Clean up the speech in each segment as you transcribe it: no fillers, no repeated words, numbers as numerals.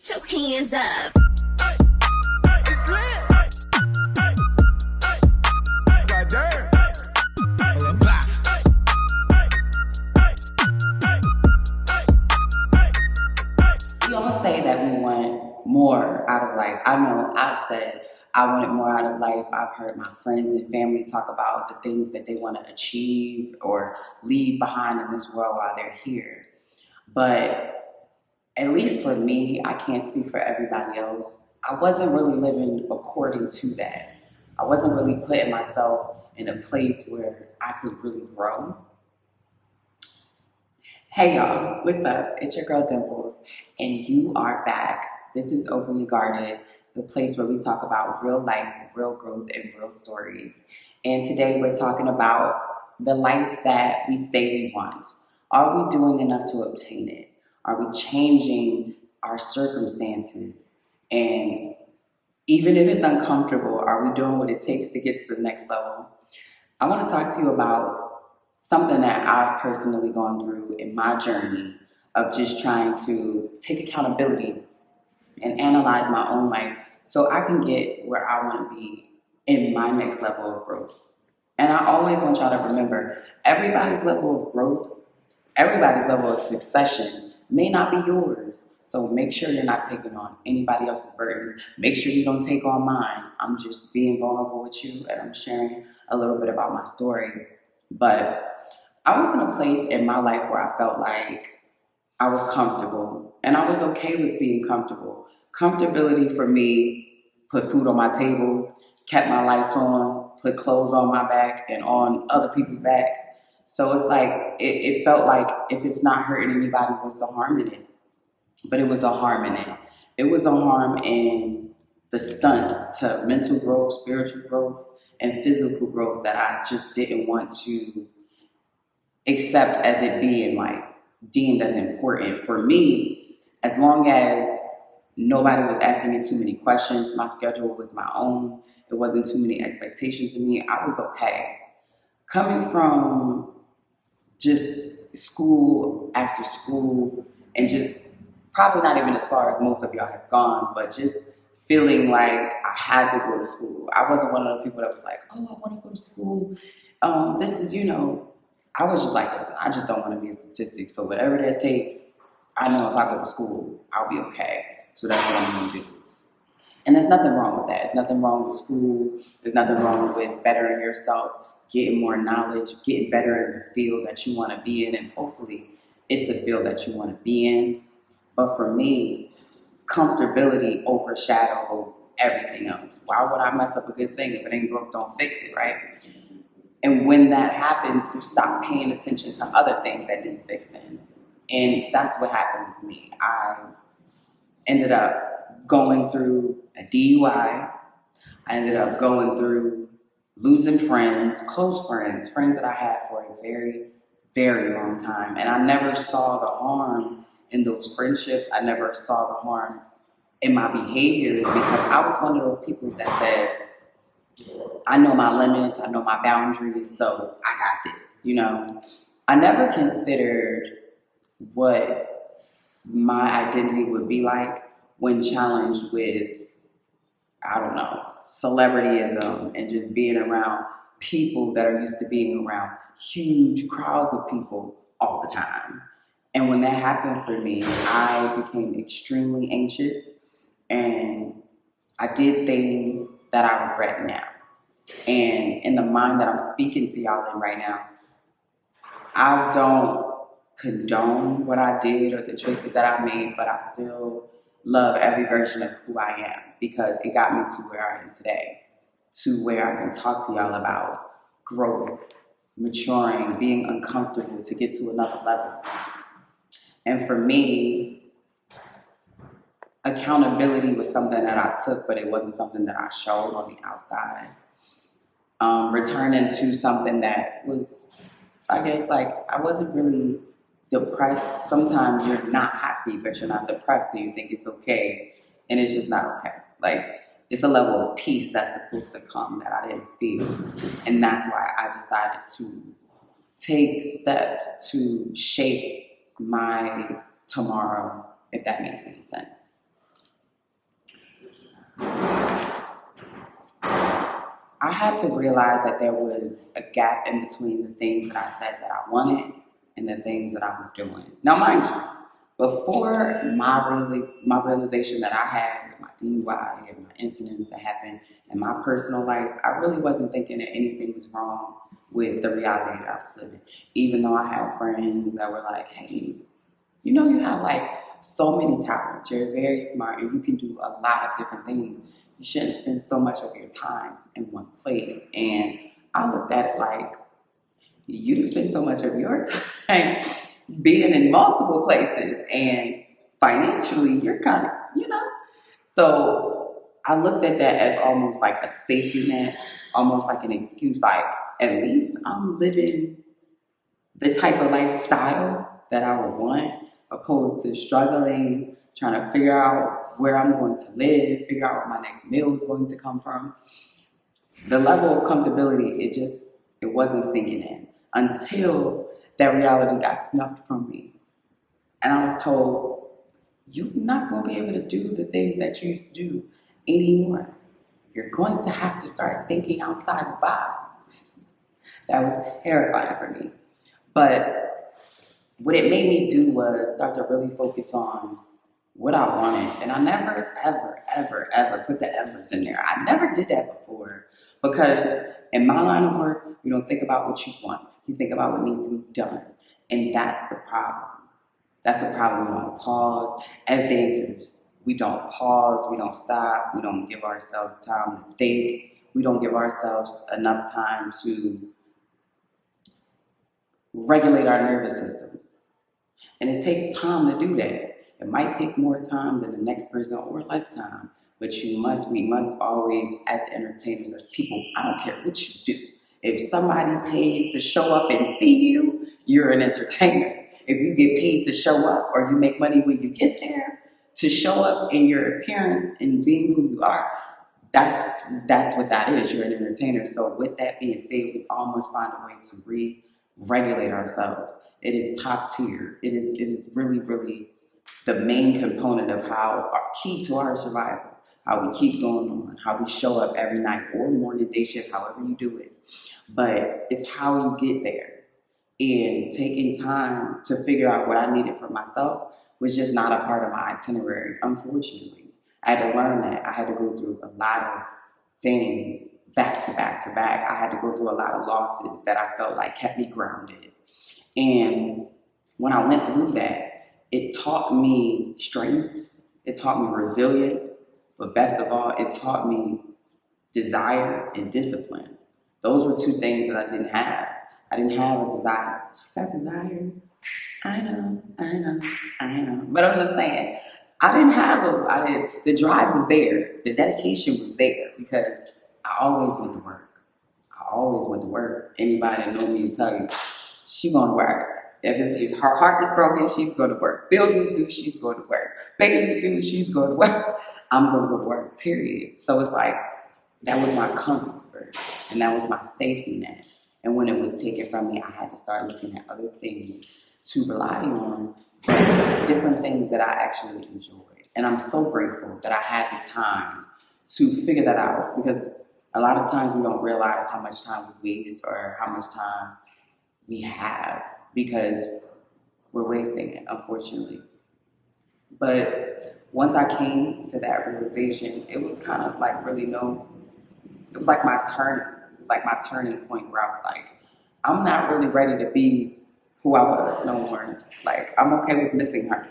Put your hands up. It's lit. Goddamn. We all say that we want more out of life. I know I've said I wanted more out of life. I've heard my friends and family talk about the things that they want to achieve or leave behind in this world while they're here. But at least for me, I can't speak for everybody else. I wasn't really living according to that. I wasn't really putting myself in a place where I could really grow. Hey y'all, what's up? It's your girl Dimples, and you are back. This is Openly Guarded, the place where we talk about real life, real growth, and real stories. And today we're talking about the life that we say we want. Are we doing enough to obtain it? Are we changing our circumstances? And even if it's uncomfortable, are we doing what it takes to get to the next level? I want to talk to you about something that I've personally gone through in my journey of just trying to take accountability and analyze my own life so I can get where I want to be in my next level of growth. And I always want y'all to remember, everybody's level of growth, everybody's level of succession may not be yours. So make sure you're not taking on anybody else's burdens. Make sure you don't take on mine. I'm just being vulnerable with you and I'm sharing a little bit about my story. But I was in a place in my life where I felt like I was comfortable and I was okay with being comfortable. Comfortability for me put food on my table, kept my lights on, put clothes on my back and on other people's backs. So it's like, it felt like if it's not hurting anybody, what's the harm in it? But it was a harm in it. It was a harm in the stunt to mental growth, spiritual growth, and physical growth that I just didn't want to accept as it being like deemed as important for me. As long as nobody was asking me too many questions, my schedule was my own, it wasn't too many expectations of me, I was okay. Coming from just school after school and just probably not even as far as most of y'all have gone, but just feeling like I had to go to school. I wasn't one of those people that was like, oh, I want to go to school. This is, I was just like, listen, I just don't want to be a statistic. So whatever that takes, I know if I go to school, I'll be okay. So that's what I'm going to do. And there's nothing wrong with that. There's nothing wrong with school. There's nothing wrong with bettering yourself, getting more knowledge, getting better in the field that you want to be in. And hopefully it's a field that you want to be in. But for me, comfortability overshadowed everything else. Why would I mess up a good thing? If it ain't broke, don't fix it, right? And when that happens, you stop paying attention to other things that need fixing. And that's what happened with me. I ended up going through a DUI. I ended up going through losing friends, close friends, friends that I had for a very, very long time. And I never saw the harm in those friendships. I never saw the harm in my behaviors because I was one of those people that said, I know my limits, I know my boundaries, so I got this, I never considered what my identity would be like when challenged with, I don't know, celebrityism and just being around people that are used to being around huge crowds of people all the time. And when that happened for me, I became extremely anxious and I did things that I regret now. And in the mind that I'm speaking to y'all in right now, I don't condone what I did or the choices that I made, but I still love every version of who I am because it got me to where I am today, to where I can talk to y'all about growth, maturing, being uncomfortable to get to another level. And for me, accountability was something that I took, but it wasn't something that I showed on the outside. Returning to something that was, I guess, like I wasn't really depressed. Sometimes you're not happy, but you're not depressed, so you think it's okay, and it's just not okay. Like, it's a level of peace that's supposed to come that I didn't feel, and that's why I decided to take steps to shape my tomorrow, if that makes any sense. I had to realize that there was a gap in between the things that I said that I wanted and the things that I was doing. Now, mind you, before my realization that I had with my DUI and my incidents that happened in my personal life, I really wasn't thinking that anything was wrong with the reality that I was living. Even though I had friends that were like, hey, you have like so many talents. You're very smart and you can do a lot of different things. You shouldn't spend so much of your time in one place. And I looked at it like, you spend so much of your time being in multiple places and financially you're kind of, So I looked at that as almost like a safety net, almost like an excuse, like at least I'm living the type of lifestyle that I would want, opposed to struggling, trying to figure out where I'm going to live, figure out where my next meal is going to come from. The level of comfortability, it wasn't sinking in until that reality got snuffed from me. And I was told, you're not going to be able to do the things that you used to do anymore. You're going to have to start thinking outside the box. That was terrifying for me. But what it made me do was start to really focus on what I wanted. And I never, ever, ever, ever put the efforts in there. I never did that before because in my line of work, you don't think about what you want. You think about what needs to be done. And that's the problem. That's the problem. We don't pause. As dancers, we don't pause. We don't stop. We don't give ourselves time to think. We don't give ourselves enough time to regulate our nervous systems. And it takes time to do that. It might take more time than the next person or less time, but we must always, as entertainers, as people, I don't care what you do. If somebody pays to show up and see you, you're an entertainer. If you get paid to show up or you make money when you get there, to show up in your appearance and being who you are, that's what that is. You're an entertainer. So with that being said, we all must find a way to regulate ourselves. It is top tier. It is really, really the main component of key to our survival, how we keep going on, how we show up every night or morning, day shift, however you do it. But it's how you get there. And taking time to figure out what I needed for myself was just not a part of my itinerary, unfortunately. I had to learn that. I had to go through a lot of things back to back to back. I had to go through a lot of losses that I felt like kept me grounded. And when I went through that, it taught me strength, it taught me resilience, but best of all, it taught me desire and discipline. Those were two things that I didn't have. I didn't have a desire. You got desires? I know. But I'm just saying, I didn't have the drive was there. The dedication was there because I always went to work. Anybody that knows me will tell you, she going to work. If her heart is broken, she's going to work. Bills is due, she's going to work. Baby's due, she's going to work. I'm going to go to work, period. So it's like, that was my comfort and that was my safety net. And when it was taken from me, I had to start looking at other things to rely on, different things that I actually enjoyed. And I'm so grateful that I had the time to figure that out because a lot of times we don't realize how much time we waste or how much time we have because we're wasting it, unfortunately. But once I came to that realization, it was kind of like it was like my turning point where I was like, I'm not really ready to be who I was no more. Like, I'm okay with missing her.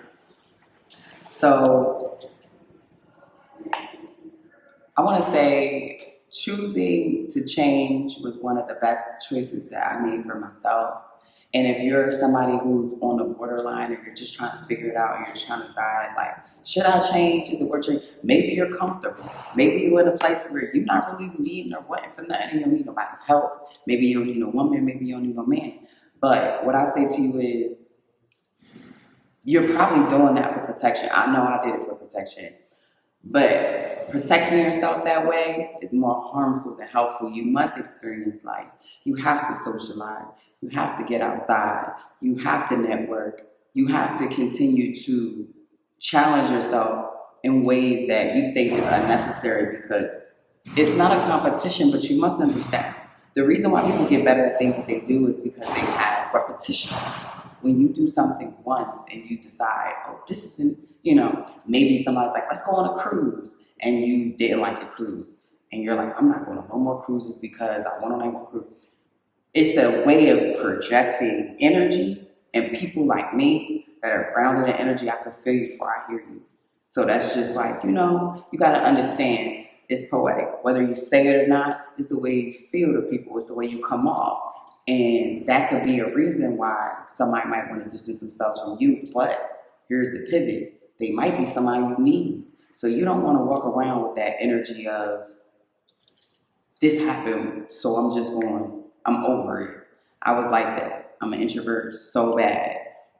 So I want to say choosing to change was one of the best choices that I made for myself. And if you're somebody who's on the borderline or you're just trying to figure it out and you're trying to decide, like, should I change? Is it worth change? Maybe you're comfortable. Maybe you're in a place where you're not really needing or wanting for nothing. You don't need nobody's help. Maybe you don't need no woman. Maybe you don't need no man. But what I say to you is, you're probably doing that for protection. I know I did it for protection. But protecting yourself that way is more harmful than helpful. You must experience life. You have to socialize. You have to get outside. You have to network. You have to continue to challenge yourself in ways that you think is unnecessary because It's not a competition, but you must understand. The reason why people get better at things that they do is because they have repetition. When you do something once and you decide, oh, this isn't, maybe somebody's like, let's go on a cruise, and you didn't like the cruise. And you're like, I'm not going on no more cruises because I went on that one cruise. It's a way of projecting energy, and people like me that are grounded in energy, I can feel you before I hear you. So that's just like, you got to understand it's poetic. Whether you say it or not, it's the way you feel to people. It's the way you come off. And that could be a reason why somebody might want to distance themselves from you. But here's the pivot. They might be somebody you need. So you don't want to walk around with that energy of, this happened, so I'm over it. I was like that. I'm an introvert so bad.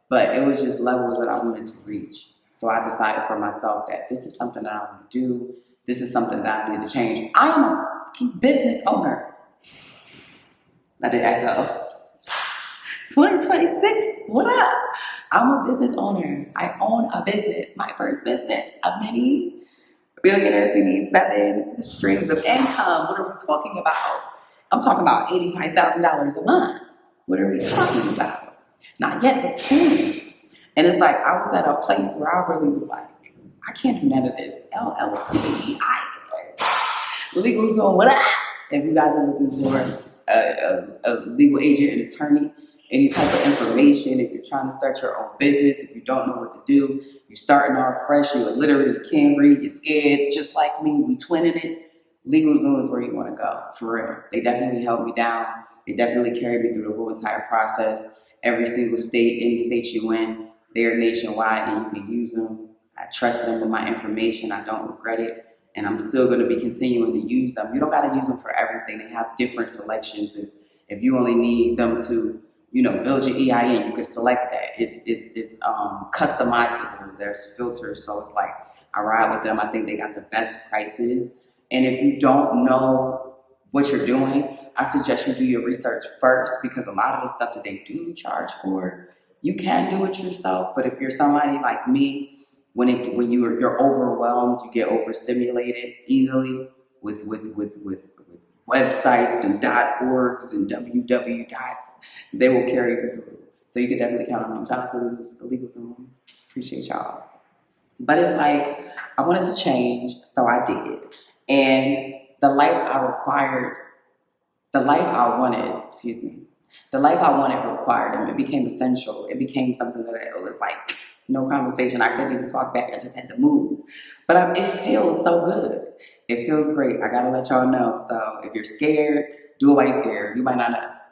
But it was just levels that I wanted to reach. So I decided for myself that this is something that I want to do. This is something that I need to change. I am a fucking business owner. Let it echo. 2026, what up? I'm a business owner. I own a business, my first business of many. Billionaires, we need 7 streams of income. What are we talking about? I'm talking about $85,000 a month. What are we talking about? Not yet, but soon. And it's like, I was at a place where I really was like, I can't do none of this. LLC, legal zone, what up? If you guys are looking for a legal agent and attorney, any type of information, if you're trying to start your own business, if you don't know what to do, you're starting off fresh, you're illiterate, you can't read, you're scared, just like me, we twinning it. LegalZoom is where you want to go, for real. They definitely held me down. They definitely carried me through the whole entire process. Every single state, any state you in, they're nationwide and you can use them. I trust them with my information. I don't regret it. And I'm still going to be continuing to use them. You don't got to use them for everything. They have different selections. If you only need them to build your EIN, you can select that. It's customizable. There's filters, so it's like I ride with them. I think they got the best prices. And if you don't know what you're doing, I suggest you do your research first, because a lot of the stuff that they do charge for, you can do it yourself. But if you're somebody like me, when you're overwhelmed, you get overstimulated easily with websites and .orgs and www dots, they will carry you through. So you can definitely count on them. Shout out to the LegalZoom. Appreciate y'all. But it's like, I wanted to change, so I did. And the life I wanted required them. It became essential. It became something that it was like, no conversation. I couldn't even talk back. I just had to move. But it feels so good. It feels great. I gotta let y'all know. So if you're scared, do it while you're scared. You might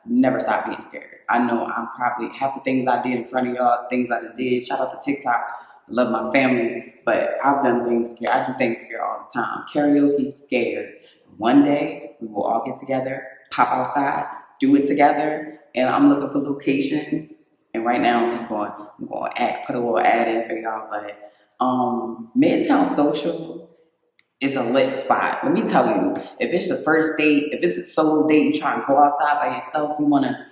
never stop being scared. I know I'm probably half the things I did in front of y'all, things I did. Shout out to TikTok. I love my family, but I've done things scared. I do things scared all the time. Karaoke, scared. One day we will all get together, pop outside, do it together, and I'm looking for locations. And right now I'm going to put a little ad in for y'all, but Midtown Social is a lit spot. Let me tell you, if it's your first date, if it's a solo date, you try and go outside by yourself, you want to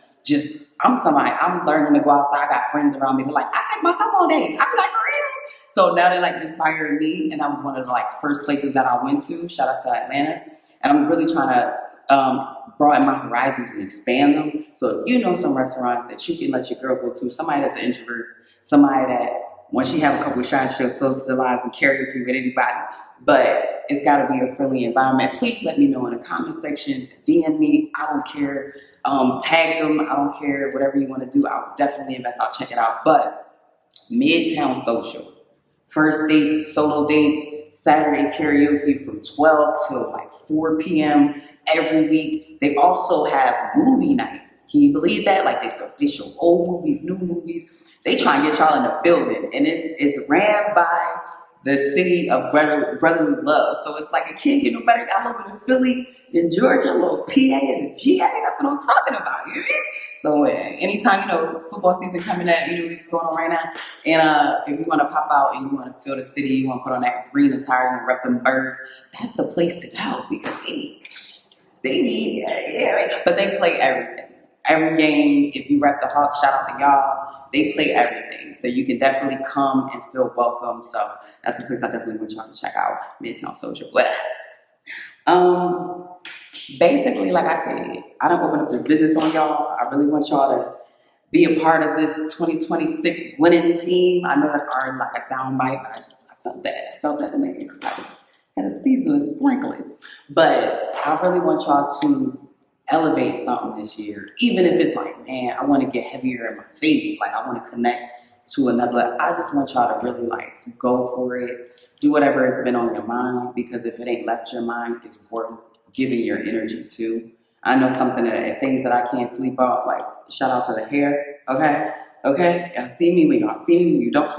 I'm learning to go outside. I got friends around me. They're like, I take myself on dates. I'm like, for real? So now they like inspired me, and that was one of the first places that I went to. Shout out to Atlanta. And I'm really trying to broaden my horizons and expand them. So if you know some restaurants that you can let your girl go to, somebody that's an introvert, somebody that once she have a couple of shots, she'll socialize and karaoke with anybody. But it's got to be a friendly environment. Please let me know in the comment sections. DM me. I don't care. Tag them. I don't care. Whatever you want to do, I'll definitely invest. I'll check it out. But Midtown Social. First dates, solo dates, Saturday karaoke from 12 till 4 p.m. every week. They also have movie nights. Can you believe that? They show old movies, new movies. They try and get y'all in the building. And it's ran by the city of brotherly love. So it's like, it can't get no better. I live in Philly, in Georgia, a little PA and a GA. That's what I'm talking about. You know? So anytime, football season coming up, what's going on right now. And if you want to pop out and you want to feel the city, you want to put on that green attire and rep them birds, that's the place to go, because they need, but they play everything. Every game, if you rep the Hawks, shout out to y'all. They play everything. So you can definitely come and feel welcome. So that's a place I definitely want y'all to check out, Midtown Social. Basically, like I said, I don't open up this business on y'all. I really want y'all to be a part of this 2026 winning team. I know that's already like a sound bite, but I felt that. I felt that in the air. So I had a season of sprinkling. But I really want y'all to elevate something this year. Even if it's like, man, I want to get heavier in my faith. Like I want to connect to another. I just want y'all to really like go for it. Do whatever has been on your mind, because if it ain't left your mind, it's worth giving your energy to. I know things that I can't sleep off, like shout out to the hair, okay? Y'all see me when y'all see me, when you don't.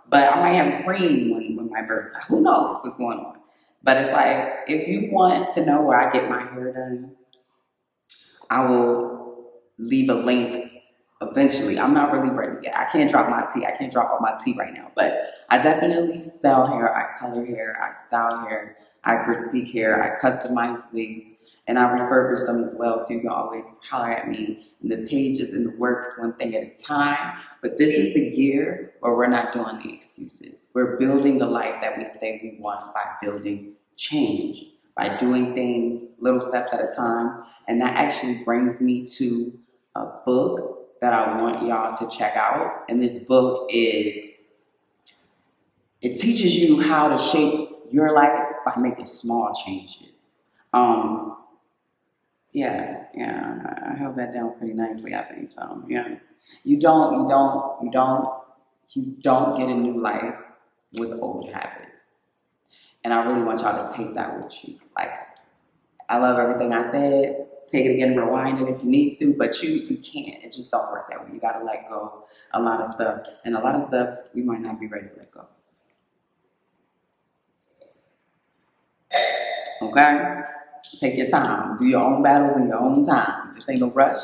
But I might have cream when my birth's out. Who knows what's going on? But it's like, if you want to know where I get my hair done, I will leave a link eventually. I'm not really ready yet. I can't drop my tea. I can't drop all my tea right now. But I definitely sell hair, I color hair, I style hair, I critique hair, I customize wigs, and I refurbish them as well. So you can always holler at me. And the page is in the works, one thing at a time. But this is the year where we're not doing the excuses. We're building the life that we say we want by building change, by doing things little steps at a time. And that actually brings me to a book that I want y'all to check out. And this book it teaches you how to shape your life by making small changes. I held that down pretty nicely, I think so. Yeah. You don't get a new life with old habits. And I really want y'all to take that with you. Like, I love everything I said. Take it again, rewind it if you need to, but you can't. It just don't work that way. You gotta let go a lot of stuff. And a lot of stuff we might not be ready to let go. Okay? Take your time. Do your own battles in your own time. This ain't no rush.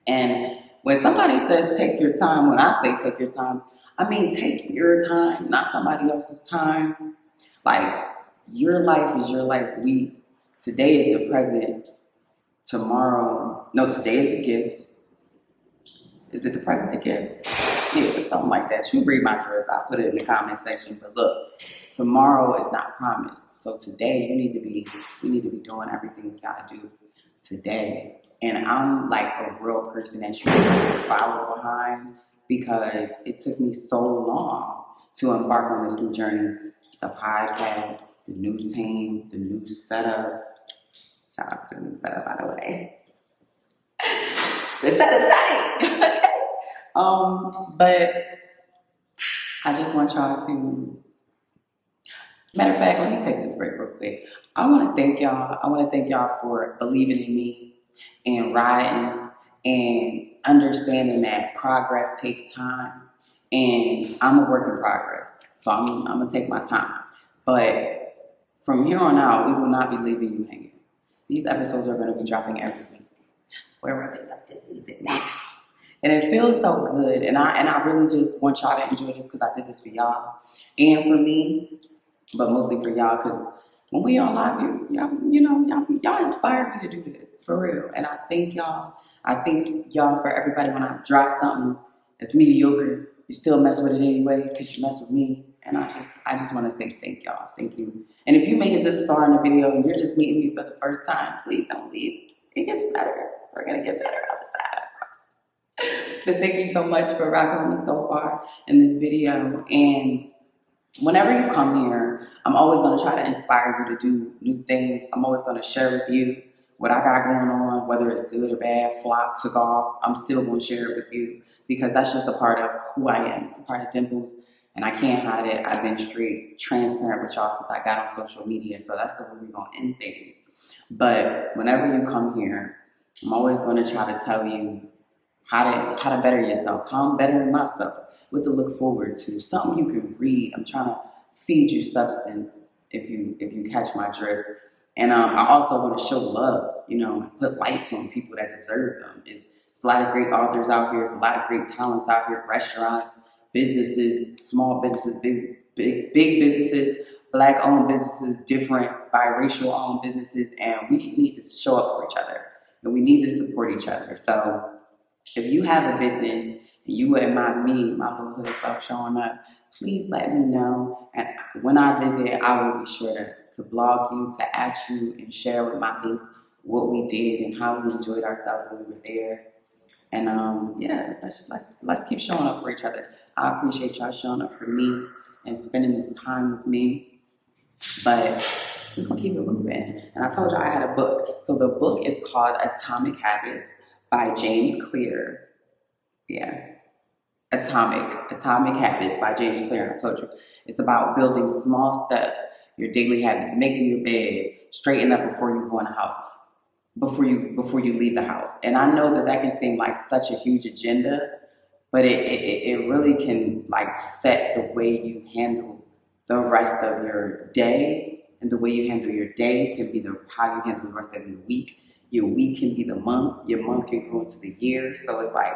And when somebody says take your time, when I say take your time, I mean take your time, not somebody else's time. Like, your life is your life. Today is the present. Today is a gift. Is it the present a gift? Yeah, something like that. You read my dress, I'll put it in the comment section. But look, tomorrow is not promised. So today we need to be doing everything we gotta do today. And I'm like a real person that you can follow behind, because it took me so long to embark on this new journey. The podcast, the new team, the new setup. Shout out to the new setup, by the way. The setting. Okay. But I just want y'all to. Matter of fact, let me take this break real quick. I want to thank y'all for believing in me and riding and understanding that progress takes time. And I'm a work in progress, so I'm gonna take my time. But from here on out, we will not be leaving you hanging. These episodes are going to be dropping every week. We're wrapping up this season now. And it feels so good. And I really just want y'all to enjoy this, because I did this for y'all and for me, but mostly for y'all, because when we on live, y'all inspire me to do this, for real. And I thank y'all. I thank y'all for everybody. When I drop something that's mediocre, you still mess with it anyway, because you mess with me. And I just want to say thank y'all. Thank you. And if you made it this far in the video and you're just meeting me for the first time, please don't leave. It gets better. We're going to get better all the time. But thank you so much for rocking with me so far in this video. And whenever you come here, I'm always going to try to inspire you to do new things. I'm always going to share with you what I got going on, whether it's good or bad, flop, took off. I'm still going to share it with you, because that's just a part of who I am. It's a part of Dimples. And I can't hide it. I've been straight transparent with y'all since I got on social media. So that's the way we're going to end things. But whenever you come here, I'm always going to try to tell you how to better yourself, how I'm bettering myself, what to look forward to, something you can read. I'm trying to feed you substance, if you catch my drift. And I also want to show love, put lights on people that deserve them. It's a lot of great authors out here. It's a lot of great talents out here, restaurants, businesses, small businesses, big businesses, Black-owned businesses, different biracial owned businesses, and we need to show up for each other, and we need to support each other. So if you have a business and you wouldn't mind me, my little hood self, showing up, please let me know. And when I visit, I will be sure to to blog you, to ask you and share with my niece what we did and how we enjoyed ourselves when we were there. And yeah, let's keep showing up for each other. I appreciate y'all showing up for me and spending this time with me. But we're gonna keep it moving. And I told you I had a book. So the book is called Atomic Habits by James Clear. Yeah. Atomic Habits by James Clear. And I told you it's about building small steps, your daily habits, making your bed, straighten up before you go in the house, before you leave the house. And I know that can seem like such a huge agenda, but it really can like set the way you handle the rest of your day. And the way you handle your day can be how you handle the rest of your week. Your week can be the month. Your month can grow into the year. So it's like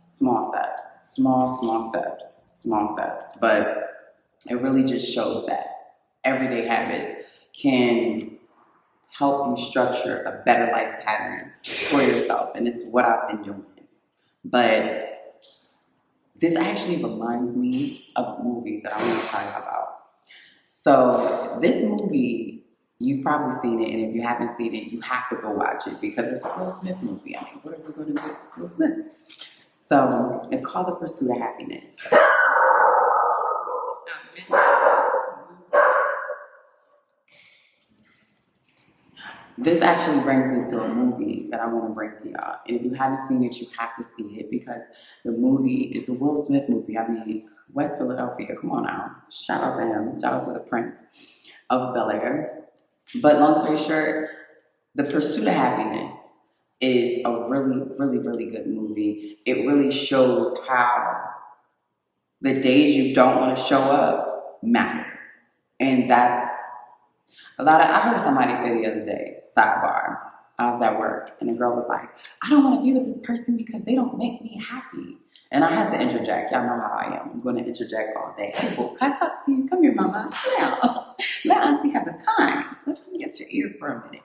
small steps, small steps. But it really just shows that everyday habits can help you structure a better life pattern for yourself. And it's what I've been doing. But this actually reminds me of a movie that I want to tell you about. So this movie, you've probably seen it, and if you haven't seen it, you have to go watch it because it's a Will Smith movie. I mean, what are we going to do? It's Will Smith. So it's called The Pursuit of Happiness. This actually brings me to a movie that I want to bring to y'all. And if you haven't seen it, you have to see it because the movie is a Will Smith movie. I mean, West Philadelphia, come on now. Shout out to him. Shout out to the Prince of Bel-Air. But long story short, The Pursuit of Happiness is a really good movie. It really shows how the days you don't want to show up matter. And that's I heard somebody say the other day, sidebar, I was at work, and the girl was like, I don't want to be with this person because they don't make me happy. And I had to interject. Y'all know how I am. I'm going to interject all day. Hey, boo, can I talk to you? Come here, mama. Now, let auntie have a time. Let me get your ear for a minute.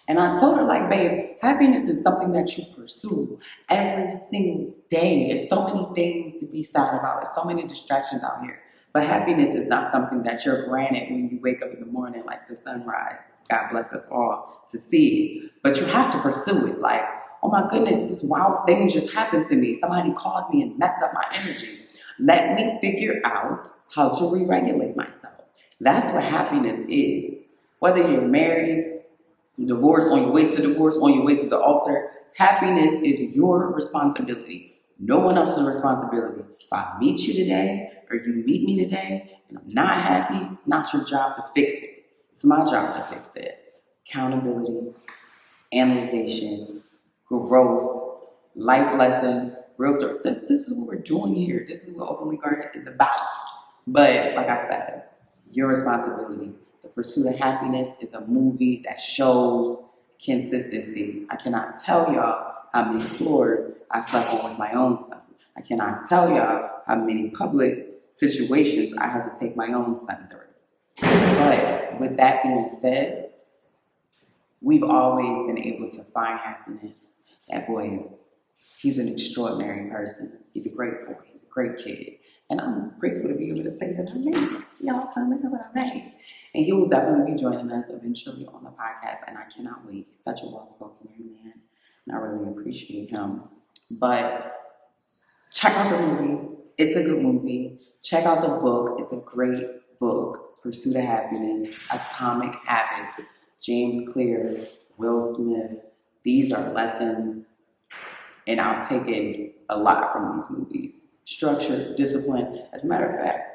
And I told her, like, babe, happiness is something that you pursue every single day. There's so many things to be sad about. There's so many distractions out here. But happiness is not something that you're granted when you wake up in the morning like the sunrise. God bless us all to see. But you have to pursue it. Like, oh my goodness, this wild thing just happened to me. Somebody called me and messed up my energy. Let me figure out how to re-regulate myself. That's what happiness is. Whether you're married, divorced, on your way to divorce, on your way to the altar, happiness is your responsibility. No one else's responsibility. If I meet you today or you meet me today and I'm not happy, it's not your job to fix it. It's my job to fix it. Accountability, analyzation, growth, life lessons, real story. This is what we're doing here. This is what Openly Guarded is about. But like I said, your responsibility. The Pursuit of Happiness is a movie that shows consistency. I cannot tell y'all how many floors I slept on with my own son. I cannot tell y'all how many public situations I had to take my own son through. But with that being said, we've always been able to find happiness. That boy he's an extraordinary person. He's a great boy. He's a great kid. And I'm grateful to be able to say that I made it. Y'all tell me what I made. And he will definitely be joining us eventually on the podcast. And I cannot wait. He's such a well-spoken young man. And I really appreciate him. But check out the movie. It's a good movie. Check out the book. It's a great book. Pursuit of Happiness, Atomic Habits, James Clear, Will Smith. These are lessons. And I've taken a lot from these movies. Structure, discipline. As a matter of fact,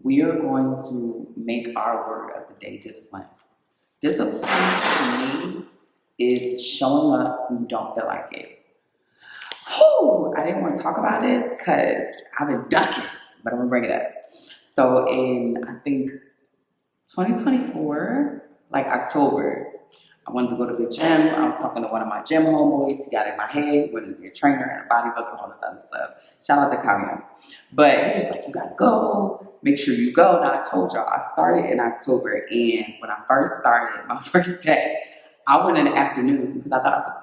we are going to make our word of the day discipline. Discipline to me is showing up when you don't feel like it. Whew, I didn't want to talk about this because I've been ducking, but I'm going to bring it up. So in, I think, 2024, like October, I wanted to go to the gym. I was talking to one of my gym homeboys. He got in my head, wanted to be a trainer and a bodybuilder, all this other stuff. Shout out to Kanye. But he was like, you got to go. Make sure you go. Now, I told y'all, I started in October. And when I first started, my first day, I went in the afternoon because I thought I was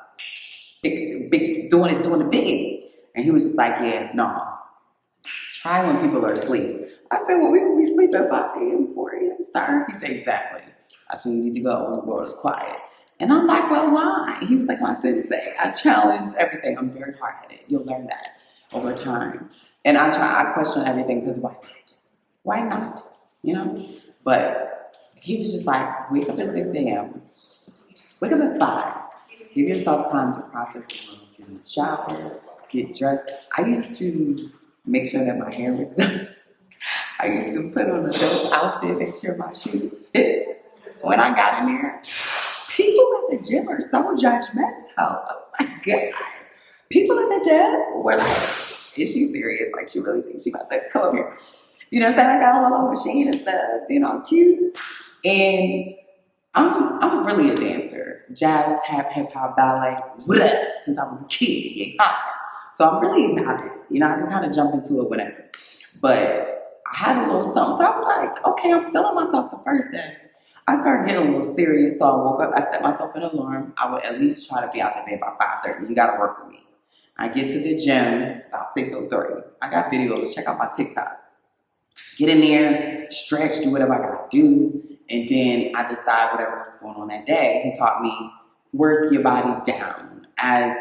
doing the big. And he was just like, yeah, no. Try when people are asleep. I said, well, we sleep at 5 a.m., 4 a.m., sir. He said, exactly. That's when you need to go when the world is quiet. And I'm like, well, why? He was like, my sensei. I challenge everything. I'm very hard-headed. You'll learn that over time. And I question everything because why not? Why not? You know? But he was just like, wake up at 6 a.m., wake up at 5. Give yourself time to process the world. Get in the shower, get dressed. I used to make sure that my hair was done. I used to put on a dope outfit, make sure my shoes fit. When I got in there, people at the gym are so judgmental. Oh my God. People at the gym were like, is she serious? Like, she really thinks she about to come up here. You know what I'm saying? I got on my little machine and stuff, you know, cute. And I'm really a dancer. Jazz, tap, hip hop, ballet, whatever, since I was a kid, getting high. So I'm really about it. You know, I can kind of jump into it whenever. But I had a little something. So I was like, okay, I'm feeling myself the first day. I started getting a little serious. So I woke up, I set myself an alarm. I would at least try to be out the bed by 5:30. You got to work with me. I get to the gym about 6:30. I got videos. Check out my TikTok. Get in there, stretch, do whatever I got to do. And then I decide whatever is going on that day. He taught me work your body down as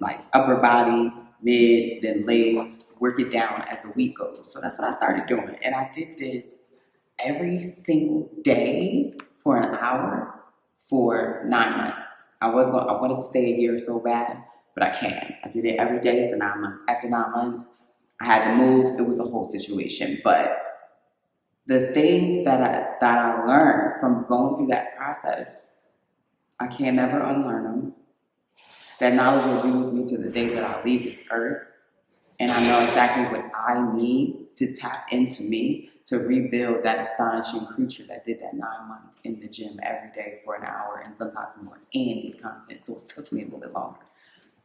like upper body, mid, then legs, work it down as the week goes. So that's what I started doing. And I did this every single day for an hour for 9 months. I wanted to say a year so bad, but I can't. I did it every day for 9 months. After 9 months, I had to move. It was a whole situation. But the things that I learned from going through that process, I can never unlearn them. That knowledge will be with me to the day that I leave this earth. And I know exactly what I need to tap into me to rebuild that astonishing creature that did that 9 months in the gym every day for an hour and sometimes more and did content. So it took me a little bit longer.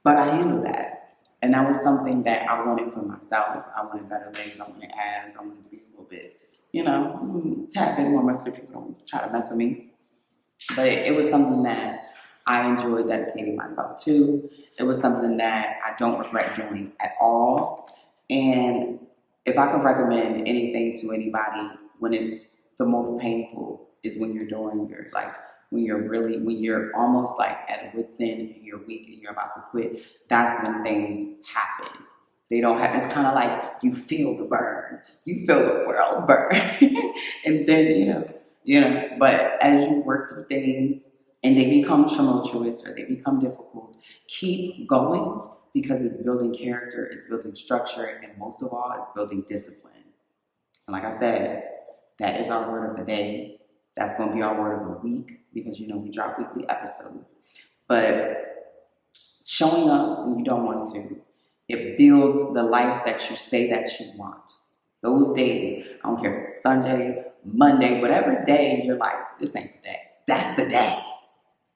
But I handled that. And that was something that I wanted for myself. I wanted better legs, I wanted abs, I wanted to be a little bit, you know, tad bit more muscular. People don't try to mess with me. But it was something that I enjoyed dedicating myself to. It was something that I don't regret doing at all. And if I could recommend anything to anybody when it's the most painful is when you're doing your, like, when you're almost like at a wit's end and you're weak and you're about to quit, that's when things happen. They don't happen. It's kind of like you feel the burn. You feel the world burn. And then, you know, but as you work through things and they become tumultuous or they become difficult, keep going because it's building character, it's building structure, and most of all, it's building discipline. And like I said, that is our word of the day. That's going to be our word of the week because, you know, we drop weekly episodes. But showing up when you don't want to, it builds the life that you say that you want. Those days, I don't care if it's Sunday, Monday, whatever day you're like, this ain't the day. That's the day.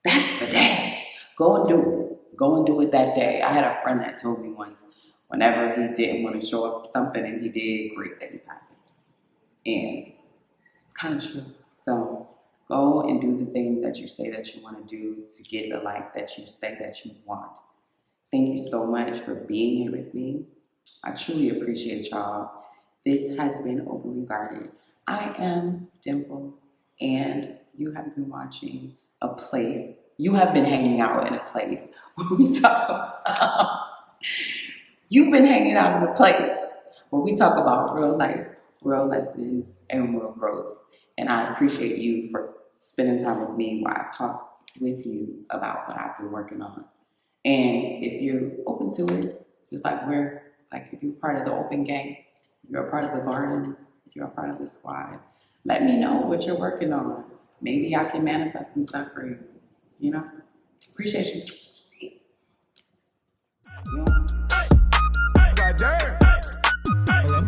That's the day. Go and do it. Go and do it that day. I had a friend that told me once, whenever he didn't want to show up to something and he did, great things happened. And it's kind of true. So go and do the things that you say that you want to do to get the life that you say that you want. Thank you so much for being here with me. I truly appreciate y'all. This has been Openly Guarded. I am Dimples, and you have been watching a place. You have been hanging out in a place where we talk about. You've been hanging out in a place where we talk about real life, real lessons, and real growth. And I appreciate you for spending time with me while I talk with you about what I've been working on. And if you're open to it, just like if you're part of the open gang, if you're a part of the garden, if you're a part of the squad, let me know what you're working on. Maybe I can manifest some stuff for you. You know? Appreciate you. Peace. God damn.